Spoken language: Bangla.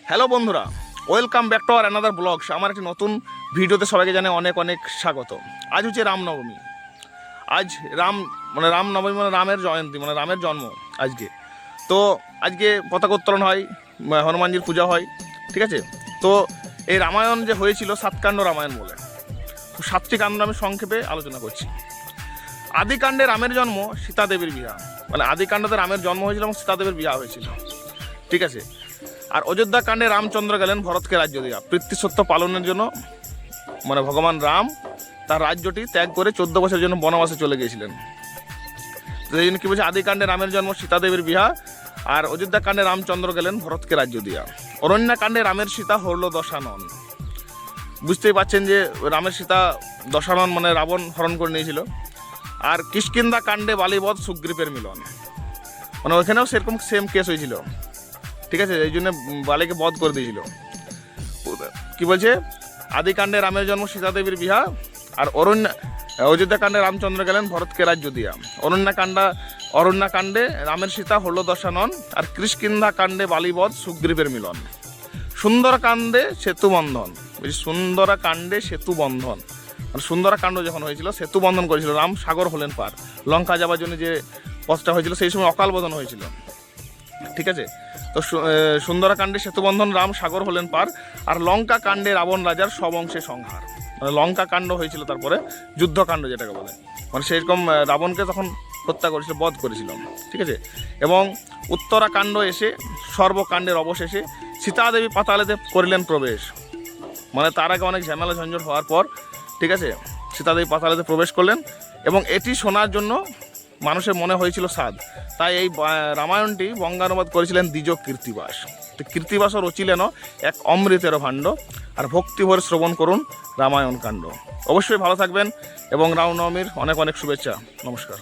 হ্যালো বন্ধুরা, welcome back to our another blogs. আমার একটি নতুন ভিডিওতে সবাইকে জানাই অনেক অনেক স্বাগত। আজ হচ্ছে রামনবমী। আজ রামনবমী মানে রামের জয়ন্তী, মানে রামের জন্ম আজকে। তো আজকে পতাকা উত্তোলন হয়, হনুমানজির পূজা হয়, ঠিক আছে। তো এই রামায়ণ যে হয়েছিল সাতকাণ্ড রামায়ণ বলে, তো সাতটি কাণ্ড আমি সংক্ষেপে আলোচনা করছি। আদিকাণ্ডে রামের জন্ম, সীতাদেবীর বিবাহ, মানে আদিকাণ্ডতে রামের জন্ম হয়েছিল এবং সীতাদেবীর বিবাহ হয়েছিল, ঠিক আছে। আর অযোধ্যা কাণ্ডে রামচন্দ্র গেলেন ভরতকে রাজ্য দিয়া পিতৃসত্য পালনের জন্য, মানে ভগবান রাম তার রাজ্যটি ত্যাগ করে 14 বছরের জন্য বনবাসে চলে গিয়েছিলেন। তো এই জন্য কি বলছে, আদিকাণ্ডে রামের জন্ম, সীতাদেবীর বিবাহ। আর অযোধ্যা কাণ্ডে রামচন্দ্র গেলেন ভরতকে রাজ্য দিয়া। অরণ্যকাণ্ডে রামের সীতা হরল দশানন। বুঝতেই পারছেন যে রামের সীতা দশানন মানে রাবণ হরণ করে নিয়েছিল। আর কিষ্কিন্ধা কাণ্ডে বালিবধ সুগ্রীবের মিলন, মানে ওইখানেও সেরকম সেম কেস হয়েছিল, ঠিক আছে। এই জন্য বালিকে বধ করে দিয়েছিল। কি বলছে, আদিকাণ্ডে রামের জন্ম, সীতাদেবীর বিবাহ। আর অযোধ্যাকাণ্ডে রামচন্দ্র গেলেন ভরতকে রাজ্য দিয়া। অরণ্যকাণ্ডে রামের সীতা হরল দশানন। আর কিষ্কিন্ধা কাণ্ডে বালিবধ সুগ্রীবের মিলন। সুন্দরকাণ্ডে সেতু বন্ধন, সুন্দরাকাণ্ডে সেতু বন্ধন, মানে সুন্দরাকাণ্ড যখন হয়েছিল সেতু বন্ধন করেছিল রাম, সাগর হলেন পার। লঙ্কা যাওয়ার জন্য যে পথটা হয়েছিল সেই সময় অকাল বোধন হয়েছিল, ঠিক আছে। তো সুন্দরাকাণ্ডে সেতুবন্ধন, রাম সাগর হলেন পার। আর লঙ্কা কাণ্ডে রাবণ রাজার সব অংশে সংহার, মানে লঙ্কা কাণ্ড হয়েছিল, তারপরে যুদ্ধকাণ্ড যেটাকে বলে, মানে সেরকম রাবণকে তখন হত্যা করেছিল, বধ করেছিল, ঠিক আছে। এবং উত্তরাকাণ্ড এসে সর্বকাণ্ডের অবশেষে সীতাদেবী পাতালেতে করিলেন প্রবেশ, মানে তার আগে অনেক ঝামেলা ঝঞ্ঝট হওয়ার পর, ঠিক আছে, সীতাদেবী পাতালেতে প্রবেশ করলেন। এবং এটি শোনার জন্য মানুষের মনে হয়েছিল স্বাদ, তাই এই রামায়ণটি বঙ্গানুবাদ করেছিলেন দ্বিজ কীর্তিবাস। তো কীর্তিবাসও রচিলেন এক অমৃতের ভাণ্ড। আর ভক্তিভরে শ্রবণ করুন রামায়ণ কাণ্ড। অবশ্যই ভালো থাকবেন এবং রামনবমীর অনেক অনেক শুভেচ্ছা। নমস্কার।